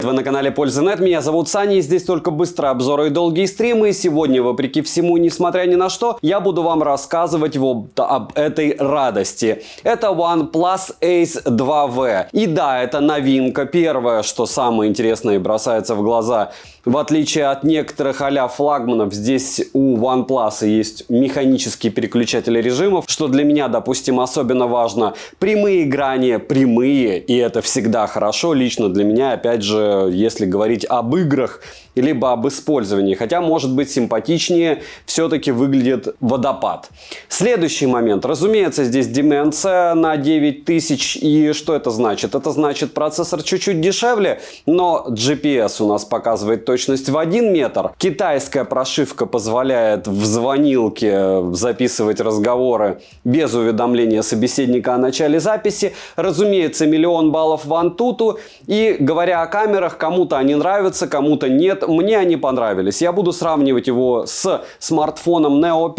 Вы на канале Польза.нет, меня зовут Саня, и здесь только быстрые обзоры и долгие стримы. И сегодня, вопреки всему, несмотря ни на что, я буду вам рассказывать об этой радости. Это OnePlus Ace 2V. И да, это новинка. Первое, что самое интересное и бросается в глаза. В отличие от некоторых а-ля флагманов, здесь у OnePlus есть механический переключатель режимов, что для меня, допустим, особенно важно. Прямые грани, прямые, и это всегда хорошо. Лично для меня, опять же, если говорить об играх, либо об использовании. Хотя, может быть, симпатичнее все-таки выглядит водопад. Следующий момент. Разумеется, здесь Dimensity на 9000. И что это значит? Это значит, процессор чуть-чуть дешевле, но GPS у нас показывает точность в 1 метр. Китайская прошивка позволяет в звонилке записывать разговоры без уведомления собеседника о начале записи. Разумеется, 1 000 000 баллов в Antutu. И говоря о камерах, кому-то они нравятся, кому-то нет. Мне они понравились. Я буду сравнивать его с смартфоном Neo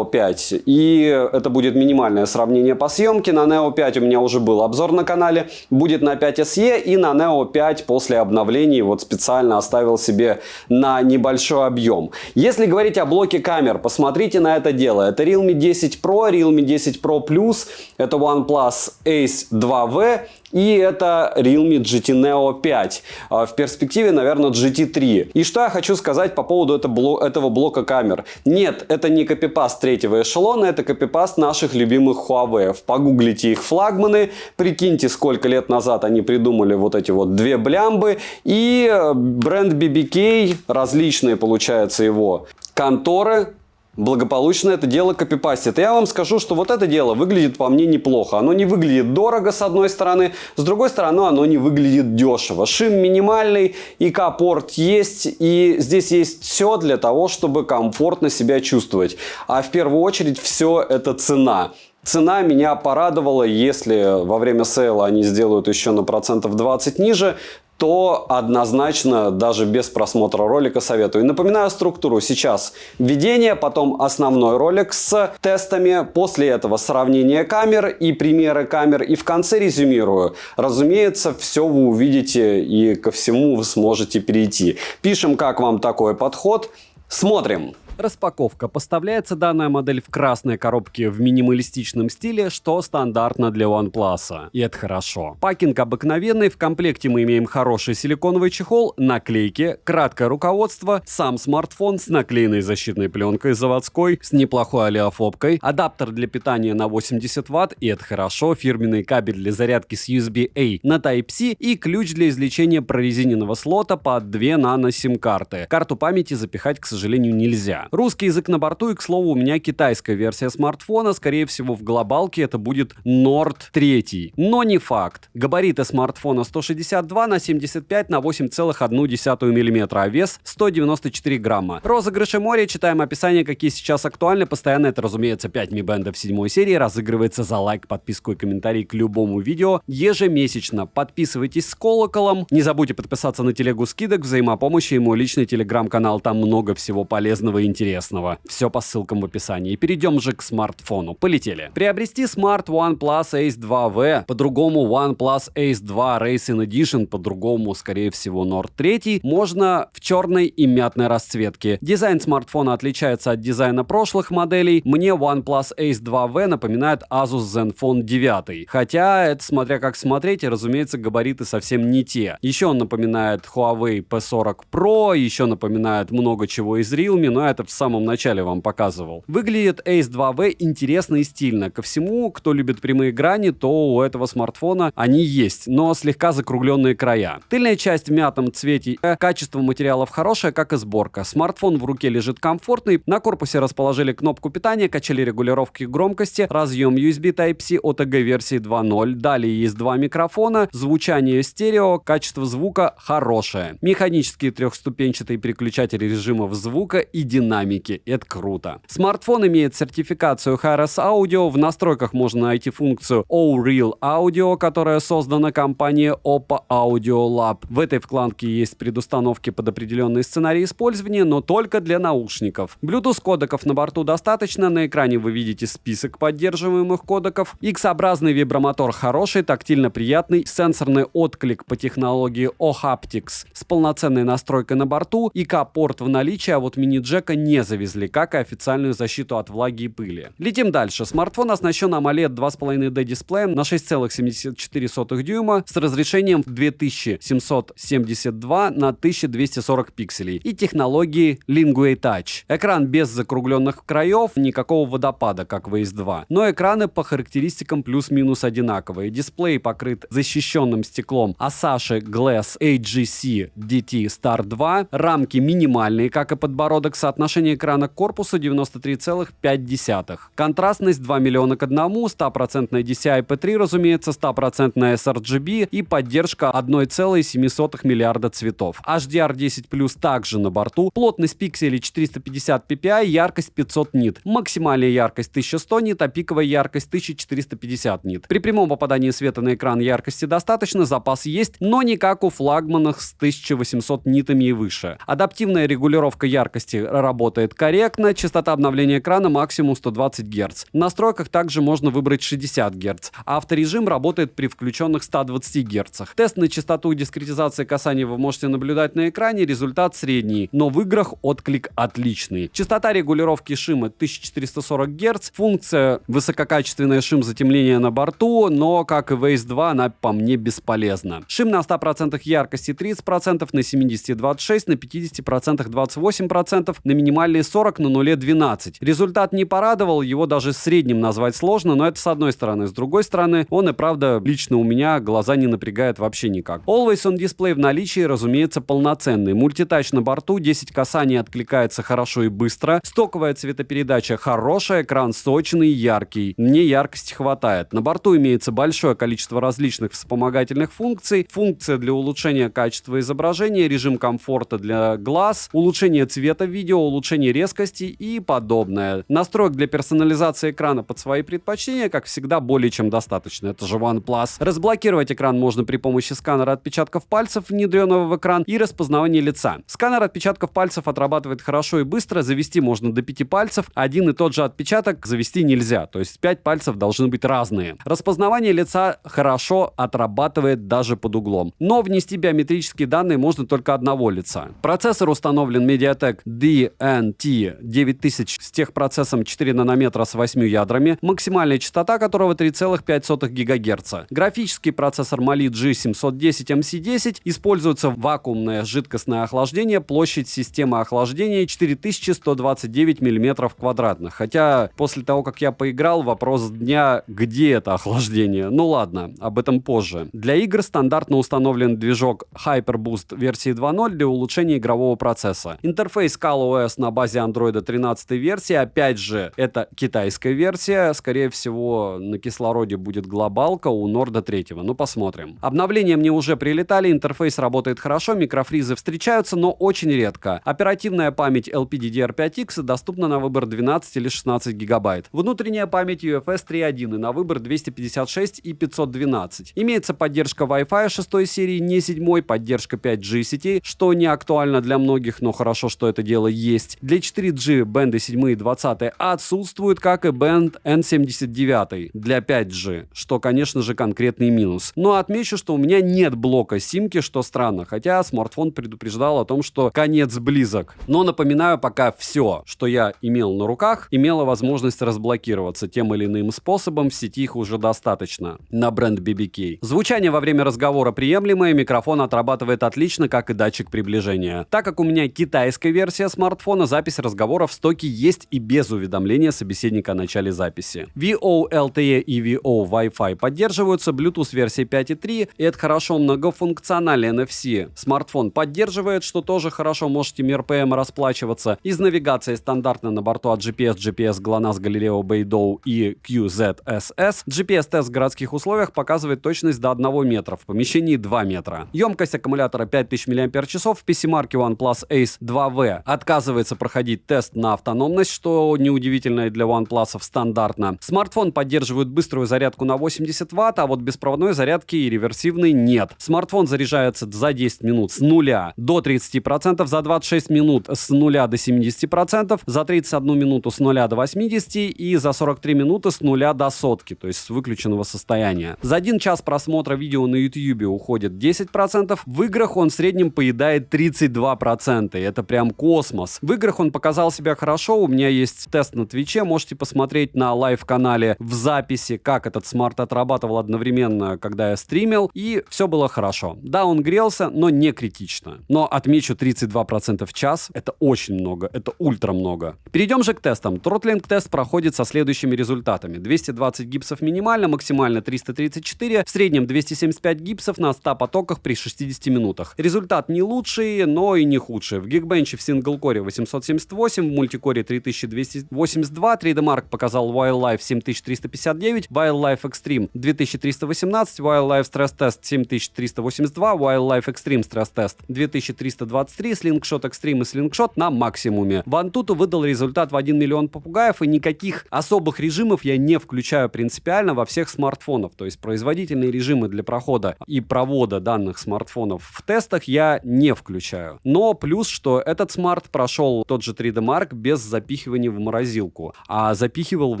5. И это будет минимальное сравнение по съемке. На Neo 5 у меня уже был обзор на канале. Будет на 5 SE и на Neo 5 после обновлений. Вот специально оставил себе на небольшой объем. Если говорить о блоке камер, посмотрите на это дело. Это Realme 10 Pro, Realme 10 Pro Plus. Это OnePlus Ace 2V. И это Realme GT Neo 5. В перспективе, наверное, GT3. И что я хочу сказать по поводу этого блока камер. Нет, это не копипаст третьего эшелона, это копипаст наших любимых Huawei. Погуглите их флагманы, прикиньте, сколько лет назад они придумали вот эти вот две блямбы. И бренд BBK, различные, получается, его конторы, благополучно это дело копипастит. И я вам скажу, что вот это дело выглядит по мне неплохо. Оно не выглядит дорого с одной стороны, с другой стороны оно не выглядит дешево. Шим минимальный, ИК-порт есть, и здесь есть все для того, чтобы комфортно себя чувствовать. А в первую очередь все это цена. Цена меня порадовала, если во время сейла они сделают еще на процентов 20 ниже, то однозначно даже без просмотра ролика советую. И напоминаю структуру. Сейчас введение, потом основной ролик с тестами, после этого сравнение камер и примеры камер, и в конце резюмирую. Разумеется, все вы увидите и ко всему вы сможете перейти. Пишем, как вам такой подход. Смотрим. Распаковка. Поставляется данная модель в красной коробке в минималистичном стиле, что стандартно для OnePlus. И это хорошо. Пакинг обыкновенный. В комплекте мы имеем хороший силиконовый чехол, наклейки, краткое руководство, сам смартфон с наклеенной защитной пленкой заводской, с неплохой олеофобкой, адаптер для питания на 80 Вт, и это хорошо, фирменный кабель для зарядки с USB-A на Type-C и ключ для извлечения прорезиненного слота под 2 нано-сим-карты. Карту памяти запихать, к сожалению, нельзя. Русский язык на борту, и, к слову, у меня китайская версия смартфона. Скорее всего, в глобалке это будет Nord 3. Но не факт. Габариты смартфона 162 на 75 на 8,1 мм, а вес 194 грамма. Розыгрыши море. Читаем описание, какие сейчас актуальны. Постоянно это, разумеется, 5 Mi Band в 7 серии. Разыгрывается за лайк, подписку и комментарий к любому видео. Ежемесячно. Подписывайтесь с колоколом. Не забудьте подписаться на телегу скидок, взаимопомощи и мой личный телеграм-канал. Там много всего полезного и интересного. Все по ссылкам в описании. Перейдем же к смартфону. Полетели. Приобрести смарт OnePlus Ace 2V, по-другому OnePlus Ace 2 Racing Edition, по-другому, скорее всего, Nord 3, можно в черной и мятной расцветке. Дизайн смартфона отличается от дизайна прошлых моделей. Мне OnePlus Ace 2V напоминает Asus Zenfone 9. Хотя, это смотря как смотреть, и, разумеется, габариты совсем не те. Еще он напоминает Huawei P40 Pro, еще напоминает много чего из Realme, но это в самом начале вам показывал. Выглядит Ace 2V интересно и стильно. Ко всему, кто любит прямые грани, то у этого смартфона они есть, но слегка закругленные края. Тыльная часть в мятном цвете, качество материалов хорошее, как и сборка. Смартфон в руке лежит комфортный. На корпусе расположили кнопку питания, качели регулировки громкости, разъем USB Type-C OTG версии 2.0. Далее есть 2 микрофона, звучание стерео, качество звука хорошее. Механические трехступенчатые переключатели режимов звука и динамики динамики. Это круто. Смартфон имеет сертификацию HRS Audio. В настройках можно найти функцию O-Real Audio, которая создана компанией Oppo Audio Lab. В этой вкладке есть предустановки под определенный сценарий использования, но только для наушников. Bluetooth кодеков на борту достаточно. На экране вы видите список поддерживаемых кодеков. X-образный вибромотор хороший, тактильно приятный. Сенсорный отклик по технологии O-Haptics с полноценной настройкой на борту. ИК-порт в наличии, а вот мини-джека не завезли, как и официальную защиту от влаги и пыли. Летим дальше. Смартфон оснащен AMOLED 2,5D дисплеем на 6,74 дюйма с разрешением в 2772 на 1240 пикселей и технологией Lingua Touch. Экран без закругленных краев, никакого водопада, как в Ace 2. Но экраны по характеристикам плюс-минус одинаковые. Дисплей покрыт защищенным стеклом Asahi Glass AGC DT Star 2. Рамки минимальные, как и подбородок. Соотношение экрана к корпусу 93,5. Контрастность 2 миллиона к 1, 100% DCI-P3, разумеется, 100% sRGB и поддержка 1,7 миллиарда цветов. HDR10+ также на борту. Плотность пикселей 450 ppi, яркость 500 нит. Максимальная яркость 1100 нит, а пиковая яркость 1450 нит. При прямом попадании света на экран яркости достаточно, запас есть, но не как у флагманов с 1800 нитами и выше. Адаптивная регулировка яркости работает корректно, частота обновления экрана максимум 120 Гц. В настройках также можно выбрать 60 Гц. Авторежим работает при включенных 120 Гц. Тест на частоту и дискретизации касания вы можете наблюдать на экране, результат средний, но в играх отклик отличный. Частота регулировки шима 1440 Гц, функция высококачественная шим затемнения на борту, но, как и в Ace 2, она по мне бесполезна. Шим на 100% яркости 30%, на 70% 26%, на 50% 28%, на минимальные 40%, на нуле 12%. Результат не порадовал, его даже средним назвать сложно, но это с одной стороны. С другой стороны, он и правда лично у меня глаза не напрягает вообще никак. Always on Display в наличии, разумеется, полноценный. Мультитач на борту, 10 касаний откликается хорошо и быстро. Стоковая цветопередача хорошая, экран сочный и яркий. Мне яркости хватает. На борту имеется большое количество различных вспомогательных функций. Функция для улучшения качества изображения, режим комфорта для глаз, улучшение цвета видео, улучшение резкости и подобное. Настроек для персонализации экрана под свои предпочтения, как всегда, более чем достаточно. Это же OnePlus. Разблокировать экран можно при помощи сканера отпечатков пальцев, внедренного в экран, и распознавания лица. Сканер отпечатков пальцев отрабатывает хорошо и быстро. Завести можно до 5 пальцев. Один и тот же отпечаток завести нельзя. То есть 5 пальцев должны быть разные. Распознавание лица хорошо отрабатывает даже под углом. Но внести биометрические данные можно только одного лица. Процессор установлен MediaTek DNT 9000 с техпроцессом 4 нанометра с 8 ядрами, максимальная частота которого 3,5 ГГц. Графический процессор Mali G710 MC10, используется вакуумное жидкостное охлаждение, площадь системы охлаждения 4129 мм квадратных. Хотя после того, как я поиграл, вопрос дня, где это охлаждение? Ну ладно, об этом позже. Для игр стандартно установлен движок HyperBoost версии 2.0 для улучшения игрового процесса. Интерфейс ColorOS на базе Android 13 версии, опять же, это китайская версия, скорее всего, на кислороде будет глобалка у Nord 3, ну посмотрим. Обновления мне уже прилетали, интерфейс работает хорошо, микрофризы встречаются, но очень редко. Оперативная память LPDDR5X доступна на выбор 12 или 16 гигабайт. Внутренняя память UFS 3.1 и на выбор 256 и 512. Имеется поддержка Wi-Fi 6 серии, не 7, поддержка 5G сетей, что не актуально для многих, но хорошо, что это дело есть. Для 4G бенды 7 и 20 отсутствуют, как и бенд N79 для 5G, что, конечно же, конкретный минус. Но отмечу, что у меня нет блока симки, что странно, хотя смартфон предупреждал о том, что конец близок. Но напоминаю, пока все, что я имел на руках, имело возможность разблокироваться тем или иным способом, в сети их уже достаточно на бренд BBK. Звучание во время разговора приемлемое, микрофон отрабатывает отлично, как и датчик приближения. Так как у меня китайская версия смартфона, запись разговора в стоке есть и без уведомления собеседника о начале записи. VO LTE и VO Wi-Fi поддерживаются, Bluetooth версии 5.3, и это хорошо. Многофункциональный NFC смартфон поддерживает, что тоже хорошо, можете МРПМ расплачиваться. Из навигации стандартно на борту от GPS, GLONASS, Galileo, Beidou и QZSS. GPS-тест в городских условиях показывает точность до 1 метра, в помещении 2 метра. Емкость аккумулятора 5000 мАч, в PC-марке OnePlus Ace 2V отказывает отказывается проходить тест на автономность, что неудивительно для OnePlus стандартно. Смартфон поддерживает быструю зарядку на 80 Вт, а вот беспроводной зарядки и реверсивной нет. Смартфон заряжается за 10 минут с 0 до 30%, за 26 минут с 0 до 70%, за 31 минуту с 0 до 80% и за 43 минуты с 0 до сотки, то есть с выключенного состояния. За 1 час просмотра видео на YouTube уходит 10%, в играх он в среднем поедает 32%, и это прям космос. В играх он показал себя хорошо, у меня есть тест на Твиче, можете посмотреть на лайв-канале в записи, как этот смарт отрабатывал одновременно, когда я стримил, и все было хорошо. Да, он грелся, но не критично. Но отмечу 32% в час, это очень много, это ультра много. Перейдем же к тестам. Тротлинг-тест проходит со следующими результатами. 220 гипсов минимально, максимально 334, в среднем 275 гипсов на 100 потоках при 60 минутах. Результат не лучший, но и не худший. В Geekbench в синглкоре 878, в мультикоре 3282, 3D Mark показал Wildlife 7359, Wildlife Extreme 2318, Wildlife Stress Test 7382, Wildlife Extreme Stress Test 2323, Slingshot Extreme и Slingshot на максимуме. В Antutu выдал результат в 1 миллион попугаев, и никаких особых режимов я не включаю принципиально во всех смартфонах. То есть производительные режимы для прохода и провода данных смартфонов в тестах я не включаю. Но плюс, что этот смарт прошел тот же 3D Mark без запихивания в морозилку. А запихивал в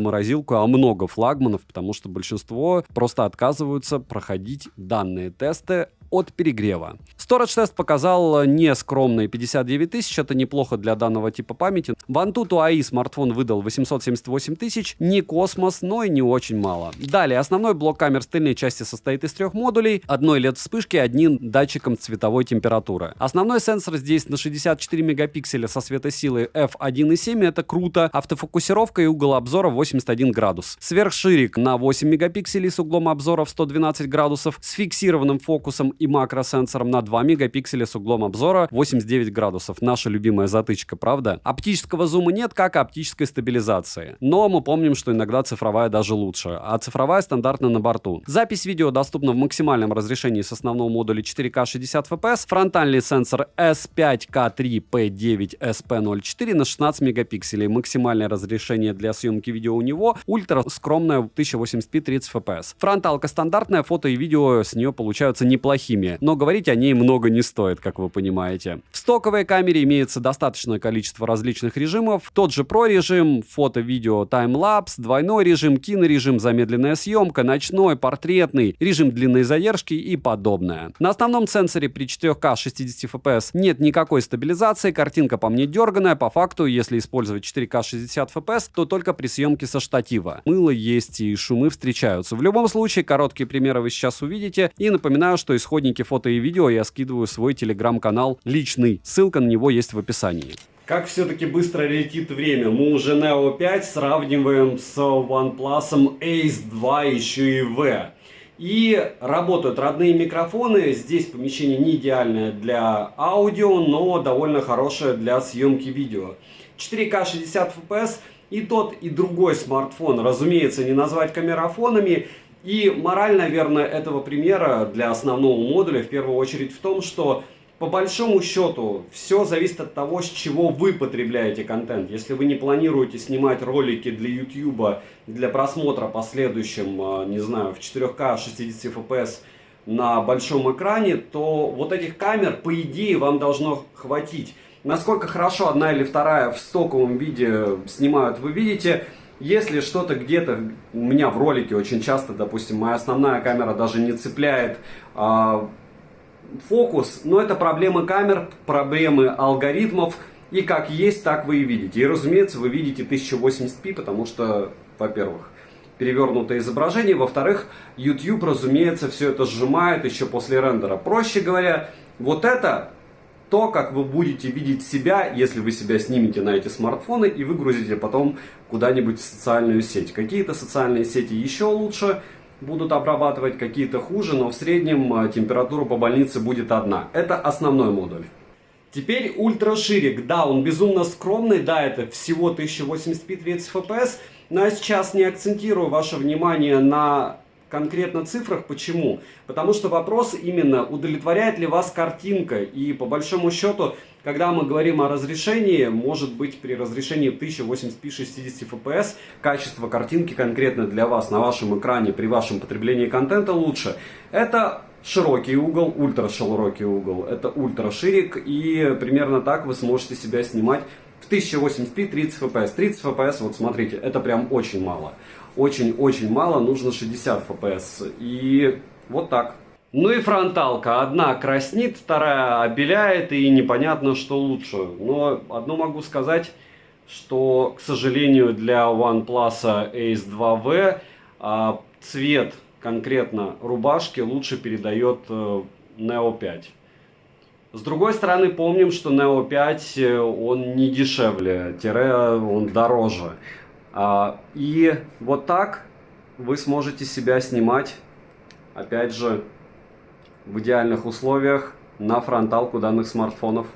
морозилку много флагманов, потому что большинство просто отказываются проходить данные тесты от перегрева. Storage тест показал нескромные 59 тысяч, это неплохо для данного типа памяти. В Antutu AI смартфон выдал 878 тысяч, не космос, но и не очень мало. Далее, основной блок камер с тыльной части состоит из 3 модулей, одной LED-вспышки, одним датчиком цветовой температуры. Основной сенсор здесь на 64 мегапикселя со светосилой f1.7, это круто. Автофокусировка и угол обзора 81 градус. Сверхширик на 8 мегапикселей с углом обзора в 112 градусов, с фиксированным фокусом и макросенсором на 2 мегапикселя с углом обзора 89 градусов. Наша любимая затычка, правда? Оптического зума нет, как и оптической стабилизации. Но мы помним, что иногда цифровая даже лучше, а цифровая стандартно на борту. Запись видео доступна в максимальном разрешении с основного модуля 4К 60 FPS. Фронтальный сенсор S5K3P9SP04 на 16 мегапикселей. Максимальное разрешение для съемки видео у него ультра скромное 1080p 30 FPS. Фронталка стандартная, фото и видео с нее получаются неплохие, но говорить о ней много не стоит, как вы понимаете. В стоковой камере имеется достаточное количество различных режимов. Тот же Pro режим, фото, видео, таймлапс, двойной режим, кинорежим, замедленная съемка, ночной, портретный, режим длинной задержки и подобное. На основном сенсоре при 4К 60 FPS нет никакой стабилизации, картинка по мне дерганая, по факту, если использовать 4К 60 FPS, то только при съемке со штатива. Мыло есть и шумы встречаются. В любом случае, короткие примеры вы сейчас увидите, и напоминаю, что исходники фото и видео я скидываю в свой телеграм-канал личный. Ссылка на него есть в описании. Как все-таки быстро летит время. Мы уже Neo 5 сравниваем с OnePlus Ace 2 еще и V. И работают родные микрофоны. Здесь помещение не идеальное для аудио, но довольно хорошее для съемки видео. 4К 60 FPS и тот, и другой смартфон, разумеется, не назвать камерафонами. И мораль, наверное, этого примера для основного модуля в первую очередь в том, что по большому счету все зависит от того, с чего вы потребляете контент. Если вы не планируете снимать ролики для YouTube, для просмотра последующим, не знаю, в 4К 60 FPS на большом экране, то вот этих камер, по идее, вам должно хватить. Насколько хорошо одна или вторая в стоковом виде снимают, вы видите. Если что-то где-то у меня в ролике очень часто, допустим, моя основная камера даже не цепляет фокус, но это проблемы камер, проблемы алгоритмов, и как есть, так вы и видите. И, разумеется, вы видите 1080p, потому что, во-первых, перевернутое изображение, во-вторых, YouTube, разумеется, все это сжимает еще после рендера. Проще говоря, вот это то, как вы будете видеть себя, если вы себя снимете на эти смартфоны и выгрузите потом куда-нибудь в социальную сеть. Какие-то социальные сети еще лучше будут обрабатывать, какие-то хуже, но в среднем температура по больнице будет одна. Это основной модуль. Теперь ультраширик. Да, он безумно скромный, да, это всего 1080p 30 FPS, но я сейчас не акцентирую ваше внимание на конкретно цифрах. Почему? Потому что вопрос именно, удовлетворяет ли вас картинка. И по большому счету, когда мы говорим о разрешении, может быть при разрешении 1080p 60 fps качество картинки конкретно для вас на вашем экране при вашем потреблении контента лучше. Это широкий угол, ультраширокий угол, это ультраширик, и примерно так вы сможете себя снимать в 1080p 30 fps. 30 fps, вот смотрите, это прям очень мало. Очень-очень мало, нужно 60 fps. И вот так. Ну и фронталка. Одна краснит, вторая обеляет, и непонятно, что лучше. Но одно могу сказать, что, к сожалению, для OnePlus Ace 2V цвет конкретно рубашки лучше передает Neo 5. С другой стороны, помним, что Neo 5 он не дешевле, он дороже. И вот так вы сможете себя снимать, опять же, в идеальных условиях на фронталку данных смартфонов.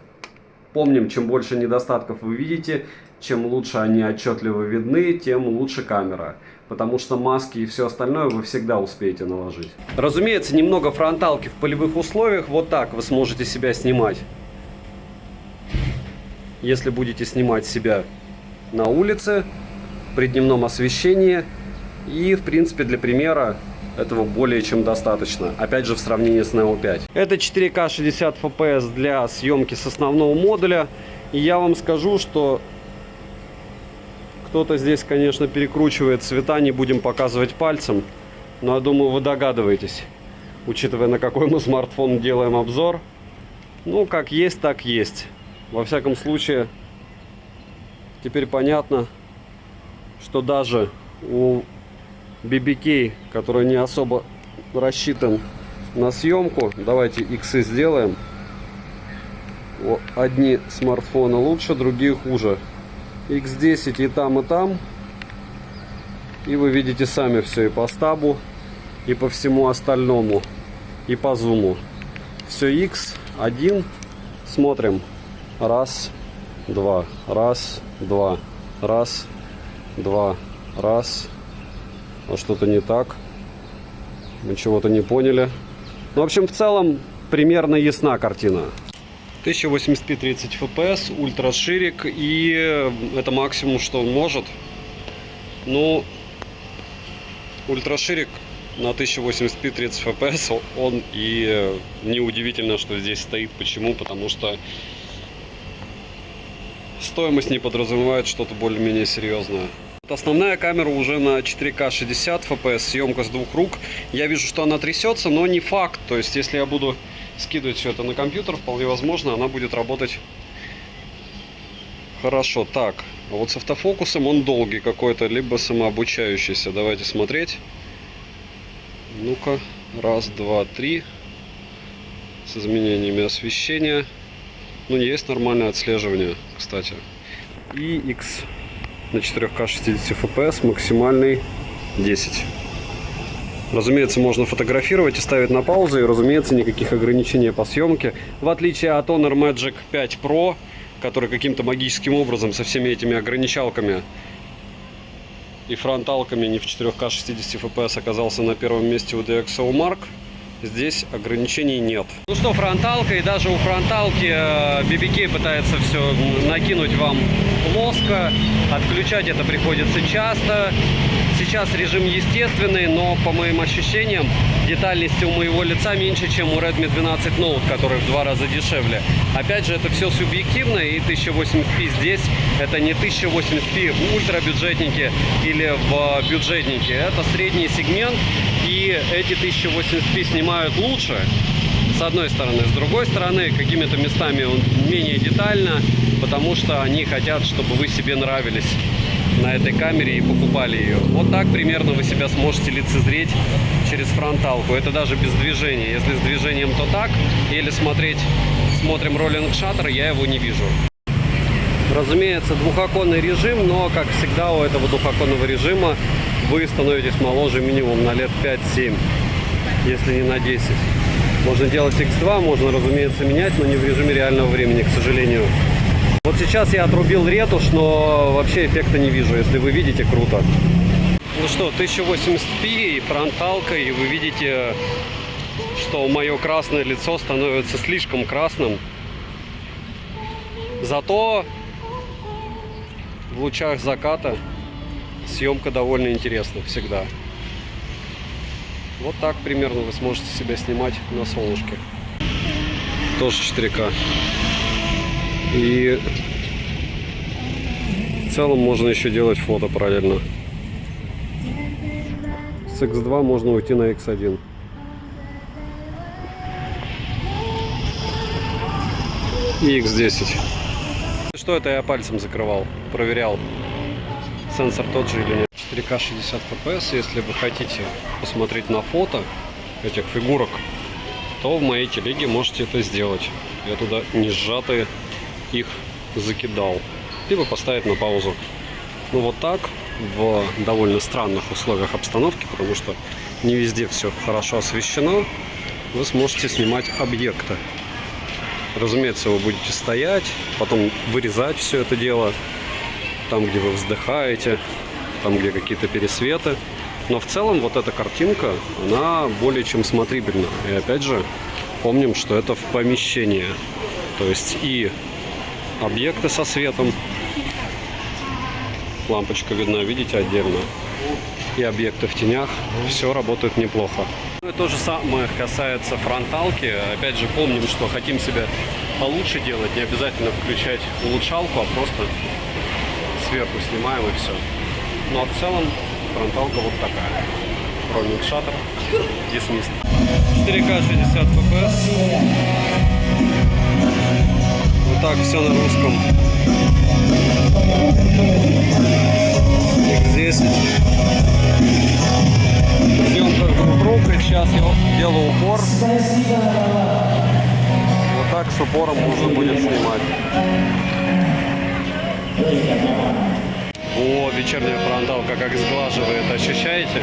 Помним, чем больше недостатков вы видите, чем лучше они отчетливо видны, тем лучше камера. Потому что маски и все остальное вы всегда успеете наложить. Разумеется, немного фронталки в полевых условиях. Вот так вы сможете себя снимать. Если будете снимать себя на улице, при дневном освещении. И, в принципе, для примера этого более чем достаточно. Опять же, в сравнении с Neo 5. Это 4К 60 FPS для съемки с основного модуля. И я вам скажу, что кто-то здесь, конечно, перекручивает цвета. Не будем показывать пальцем. Но я думаю, вы догадываетесь. Учитывая, на какой мы смартфон делаем обзор. Ну, как есть, так есть. Во всяком случае, теперь понятно, что даже у BBK, который не особо рассчитан на съемку, давайте иксы сделаем. Одни смартфоны лучше, другие хуже. X10 и там. И вы видите сами все и по стабу, и по всему остальному, и по зуму. Все X1. Смотрим. Раз, два, раз, два, раз, два, раз. А что-то не так. Мы чего-то не поняли. Ну, в общем, в целом, примерно ясна картина. 1080p 30 fps, ультраширик, и это максимум, что он может. Ну, ультраширик на 1080p 30 fps, он и неудивительно, что здесь стоит. Почему? Потому что стоимость не подразумевает что-то более-менее серьезное. Основная камера уже на 4К 60 fps, съемка с двух рук. Я вижу, что она трясется, но не факт. То есть, если я буду скидывать все это на компьютер, вполне возможно, она будет работать хорошо. Так, а вот с автофокусом он долгий какой-то, либо самообучающийся. Давайте смотреть. Ну-ка, раз, два, три. С изменениями освещения. Ну, есть нормальное отслеживание, кстати. И X на 4К 60 fps, максимальный 10. Разумеется, можно фотографировать и ставить на паузу, и, разумеется, никаких ограничений по съемке. В отличие от Honor Magic 5 Pro, который каким-то магическим образом со всеми этими ограничалками и фронталками не в 4К 60 fps оказался на первом месте у DxO Mark, здесь ограничений нет. Ну что, фронталка, и даже у фронталки BBK пытается все накинуть вам плоско. Отключать это приходится часто. Сейчас режим естественный, но по моим ощущениям детальности у моего лица меньше, чем у Redmi 12 Note, который в 2 раза дешевле. Опять же, это все субъективно, и 1080p здесь это не 1080p в ультрабюджетнике или в бюджетнике. Это средний сегмент, и эти 1080p снимают лучше, с одной стороны. С другой стороны, какими-то местами он менее детально, потому что они хотят, чтобы вы себе нравились на этой камере и покупали ее. Вот так примерно вы себя сможете лицезреть через фронталку. Это даже без движения. Если с движением, то так. Или смотрим роллинг шаттер, я его не вижу. Разумеется, двухоконный режим, но, как всегда, у этого двухоконного режима вы становитесь моложе минимум на лет 5-7, если не на 10. Можно делать X2, можно, разумеется, менять, но не в режиме реального времени, к сожалению. Вот сейчас я отрубил ретушь, но вообще эффекта не вижу. Если вы видите, круто. Ну что, 1080p и фронталка, и вы видите, что мое красное лицо становится слишком красным. Зато в лучах заката съемка довольно интересна всегда. Вот так примерно вы сможете себя снимать на солнышке. Тоже 4К. И в целом можно еще делать фото параллельно. С X2 можно уйти на X1. И X10. Что это я пальцем закрывал? Проверял, сенсор тот же или нет. 4К 60 FPS. Если вы хотите посмотреть на фото этих фигурок, то в моей телеге можете это сделать. Я туда не сжатые их закидал. Либо поставить на паузу. Ну вот так, в довольно странных условиях обстановки, потому что не везде все хорошо освещено, вы сможете снимать объекты. Разумеется, вы будете стоять, потом вырезать все это дело, там, где вы вздыхаете, там, где какие-то пересветы. Но в целом вот эта картинка, она более чем смотрибельна. И опять же, помним, что это в помещении. То есть и объекты со светом, лампочка видна, видите, отдельно, и объекты в тенях, все работает неплохо. Ну и то же самое касается фронталки. Опять же, помним, что хотим себя получше делать, не обязательно включать улучшалку, а просто сверху снимаем и все. Ну а в целом фронталка вот такая. Rolling Shutter, Dismissed. 4К 60 FPS. Вот так все на русском. X10. Съемка с двух рук, и сейчас я делаю упор. Вот так с упором можно будет снимать. О, вечерняя фронталка как сглаживает, ощущаете?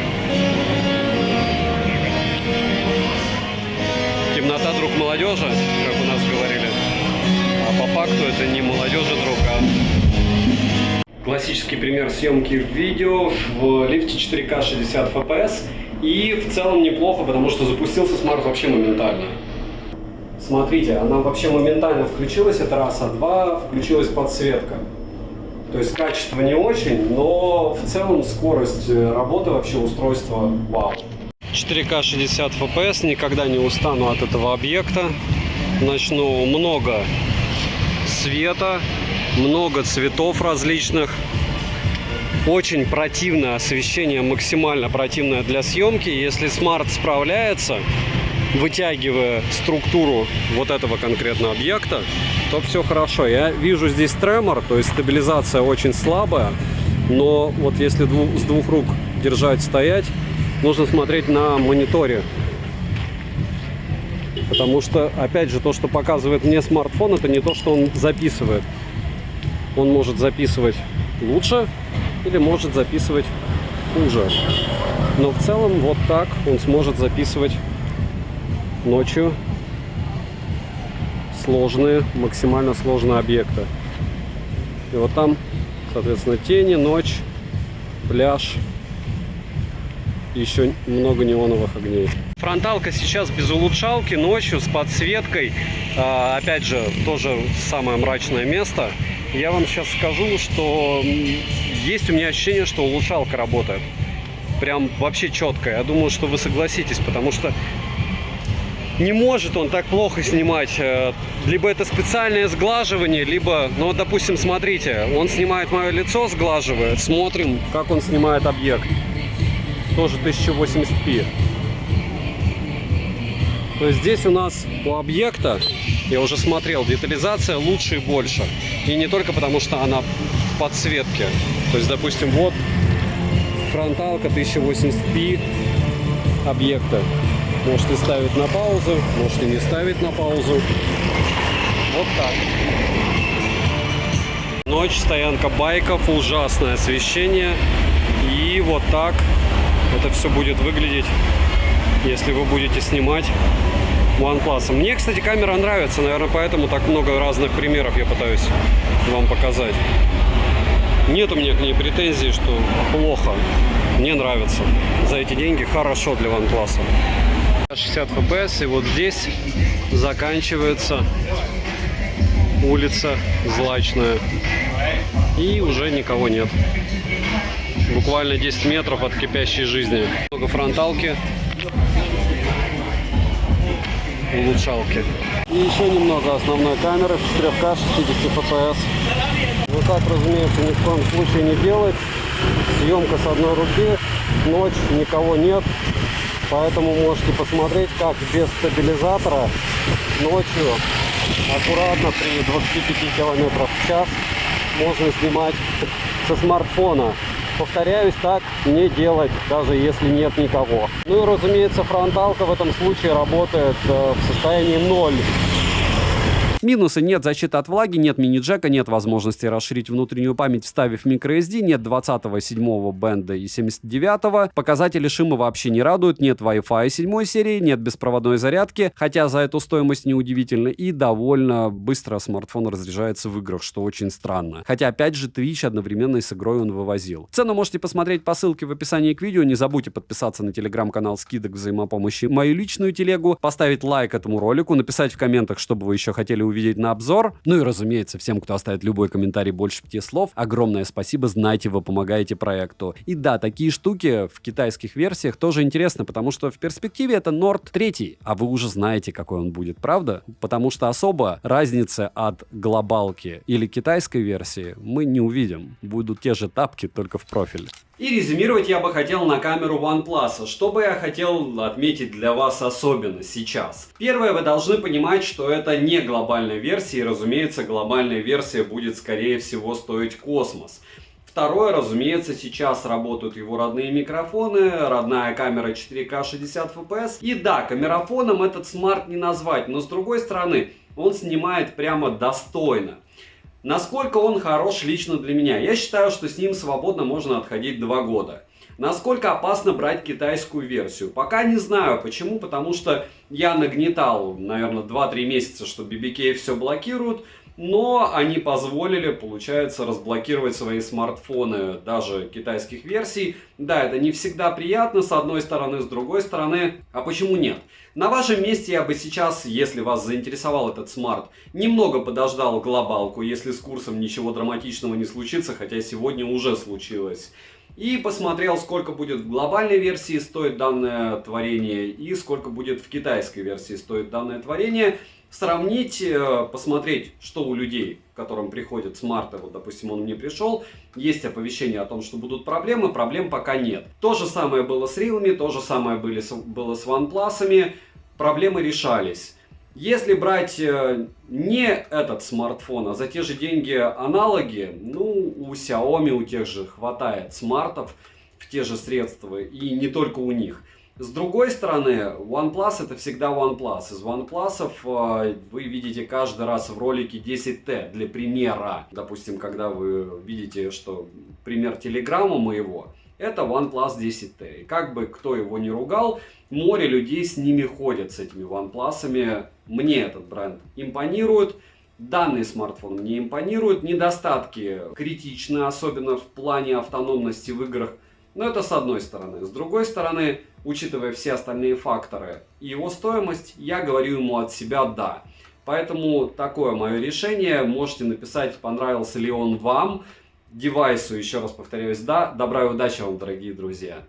Темнота друг молодежи, как у нас говорили. А по факту это не молодежи друг, а... Классический пример съемки видео в лифте 4К 60 FPS. И в целом неплохо, потому что запустился смарт вообще моментально. Смотрите, она вообще моментально включилась, это раз, а два, включилась подсветка. То есть качество не очень, но в целом скорость работы вообще устройства вау. 4К 60 FPS, никогда не устану от этого объекта. Начну много света, много цветов различных. Очень противное освещение, максимально противное для съемки. Если смарт справляется, вытягивая структуру вот этого конкретно объекта, то все хорошо. Я вижу здесь тремор, то есть стабилизация очень слабая, но вот если с двух рук держать, стоять, нужно смотреть на мониторе. Потому что, опять же, то, что показывает мне смартфон, это не то, что он записывает. Он может записывать лучше или может записывать хуже. Но в целом вот так он сможет записывать ночью сложные, максимально сложные объекты. И вот там, соответственно, тени, ночь, пляж, и еще много неоновых огней. Фронталка сейчас без улучшалки, ночью с подсветкой. Опять же, тоже самое мрачное место. Я вам сейчас скажу, что есть у меня ощущение, что улучшалка работает. Прям вообще четко. Я думаю, что вы согласитесь, потому что не может он так плохо снимать. Либо это специальное сглаживание, либо, ну вот, допустим, смотрите, он снимает мое лицо, сглаживает. Смотрим, как он снимает объект. Тоже 1080p. То есть здесь у нас у объекта, я уже смотрел, детализация лучше и больше. И не только потому, что она в подсветке. То есть, допустим, вот фронталка 1080p объекта. Можете ставить на паузу, можете не ставить на паузу. Вот так. Ночь, стоянка байков, ужасное освещение. И вот так это все будет выглядеть, если вы будете снимать OnePlus. Мне, кстати, камера нравится, наверное, поэтому так много разных примеров я пытаюсь вам показать. Нет у меня к ней претензий, что плохо. Мне нравится. За эти деньги хорошо для OnePlus. 60 FPS, и вот здесь заканчивается улица Злачная. И уже никого нет. Буквально 10 метров от кипящей жизни. Много фронталки. Улучшалки. И еще немного основной камеры в 4К 60 FPS. Вот так, разумеется, ни в коем случае не делать. Съемка с одной руки, ночь, никого нет. Поэтому можете посмотреть, как без стабилизатора ночью аккуратно при 25 км в час можно снимать со смартфона. Повторяюсь, так не делать, даже если нет никого. Ну и, разумеется, фронталка в этом случае работает в состоянии 0. Минусы: нет защиты от влаги, нет мини-джека, нет возможности расширить внутреннюю память, вставив microSD, нет 20-го, 7-го бенда и 79-го. Показатели шума вообще не радуют, нет Wi-Fi 7 серии, нет беспроводной зарядки, хотя за эту стоимость неудивительно, и довольно быстро смартфон разряжается в играх, что очень странно. Хотя, опять же, Twitch одновременно и с игрой он вывозил. Цену можете посмотреть по ссылке в описании к видео, не забудьте подписаться на телеграм-канал скидок взаимопомощи, мою личную телегу, поставить лайк этому ролику, написать в комментах, что бы вы еще хотели увидеть на обзор. Ну и, разумеется, всем, кто оставит любой комментарий больше 5 слов, огромное спасибо, знаете, вы помогаете проекту. И да, такие штуки в китайских версиях тоже интересны, потому что в перспективе это Nord 3, а вы уже знаете, какой он будет, правда? Потому что особо разницы от глобалки или китайской версии мы не увидим. Будут те же тапки, только в профиль. И резюмировать я бы хотел на камеру OnePlus. Что бы я хотел отметить для вас особенно сейчас? Первое, вы должны понимать, что это не глобальная версия, и, разумеется, глобальная версия будет, скорее всего, стоить космос. Второе, разумеется, сейчас работают его родные микрофоны, родная камера 4К 60 FPS. И да, камерафоном этот смарт не назвать, но с другой стороны, он снимает прямо достойно. Насколько он хорош лично для меня? Я считаю, что с ним свободно можно отходить 2 года. Насколько опасно брать китайскую версию? Пока не знаю. Почему? Потому что я нагнетал, наверное, 2-3 месяца, что BBK все блокируют. Но они позволили, получается, разблокировать свои смартфоны даже китайских версий. Да, это не всегда приятно, с одной стороны, с другой стороны. А почему нет? На вашем месте я бы сейчас, если вас заинтересовал этот смарт, немного подождал глобалку, если с курсом ничего драматичного не случится, хотя сегодня уже случилось. И посмотрел, сколько будет в глобальной версии стоить данное творение и сколько будет в китайской версии стоить данное творение. Сравнить, посмотреть, что у людей, к которым приходят смарты, вот, допустим, он мне пришел, есть оповещение о том, что будут проблемы, проблем пока нет. То же самое было с Realme, то же самое было с OnePlus, проблемы решались. Если брать не этот смартфон, а за те же деньги аналоги, ну, у Xiaomi, у тех же хватает смартов в те же средства, и не только у них. С другой стороны, OnePlus это всегда OnePlus. Из OnePlus вы видите каждый раз в ролике 10T для примера. Допустим, когда вы видите, что пример телеграмма моего, это OnePlus 10T. И как бы кто его не ругал, море людей с ними ходят, с этими OnePlus'ами. Мне этот бренд импонирует. Данный смартфон мне импонирует. Недостатки критичны, особенно в плане автономности в играх. Но это с одной стороны. С другой стороны, учитывая все остальные факторы и его стоимость, я говорю ему от себя «да». Поэтому такое мое решение. Можете написать, понравился ли он вам. Девайсу, еще раз повторяюсь, «да». Добра и удачи вам, дорогие друзья.